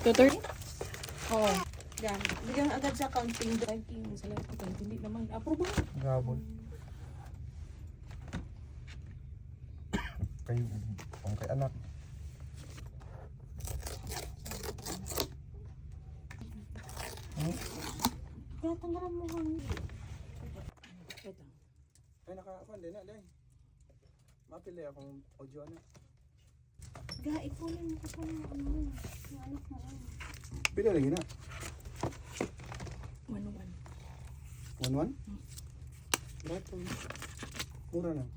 Tutor? Oo. Yan. Bigyan agad sa accounting. Banking. Sa lahat ko. Hindi naman. Approve ba? Gabon. Kayo, kung kay anak. Kaya tanggalan mo kang... Ito. Ay, naka-akuan din na, day. Mapili akong audio na. Ga, ikunin mo ko yung ano. Yung anak mo. Pili lagi na. 1-1. 1-1? Bakit po? Mura lang.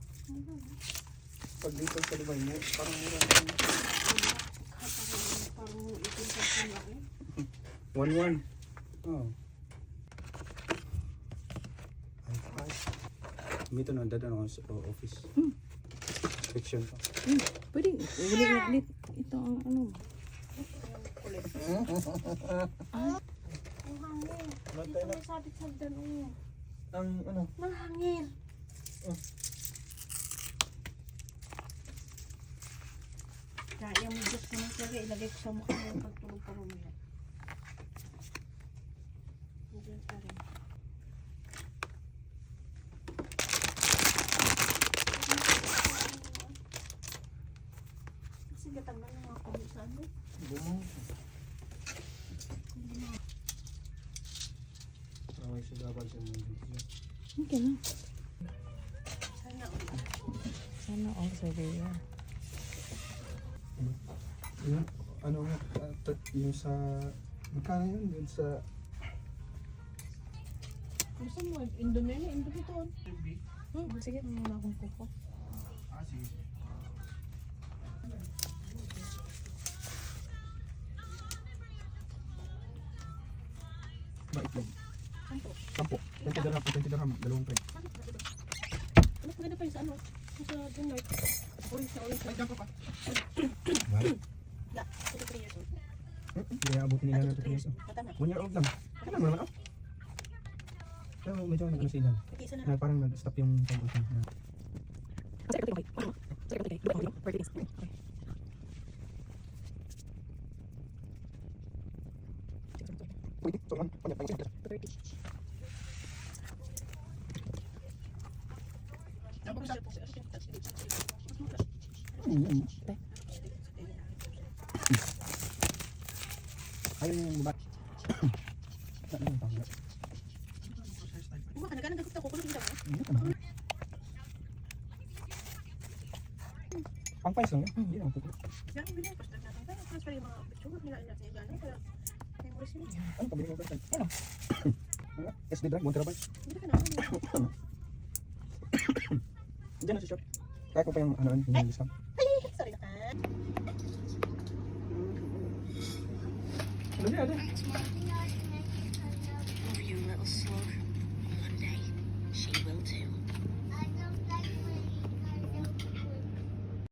Pag dito sa Dubai mo, parang mura lang. Parang itinta sa laki. 1-1. Oh. Ay, dito na, dadaan ako sa office. Section pa. Pwede. Bili nga ulit. Ito ang ano. Ang hangin. Dito may sabit-sabdan o. Ang ano? Ang hangin. Kaya mo Diyos ko nang talaga ilagay ko sa mukha mo pagtulog pa rumila. Diyan pa rin. Kasi gatang na ng mga kulisan mo. Bumang. Ay, sa dapat siya mo dito. Okay na. Sana ulit. Sana all surveyor. Yung, ano nga, yung sa, magkano yun? Yun sa, Gusto mo, Indonesia, Indonesia. Sige, muna akong kuko. sige. Baitlog. 10. 20 dirham, dalawang pen. Mas maganda pa yung sa ano, sa Denmark. Orange na orange. Ay, pa. La, ito 3 years old. Hindi abutin nila natin ito. Matama. 1 year old lang. Kailan mo na ako? Pero medyo nag-ano sila. Isa na. Na parang nag-stop yung pag-usap na. Pwede, ito man. Panya. Ayaw niya yung baba. Ano yung panggat? Kanaganan ka gusto ko kulong daw. Pang price lang yun. Hindi naman pupulit. Yan ang binigay ko sa natin. Pero transfer yung mga picture nila ina sa gano'n para memories nila. Ano pabili mo price? Ano? SD drive, 1 terabyte. Hindi ka na. Diyan na sa shop. Kaya ko pa yung ano, yung discount. Ay, sorry na ka. Ano yan?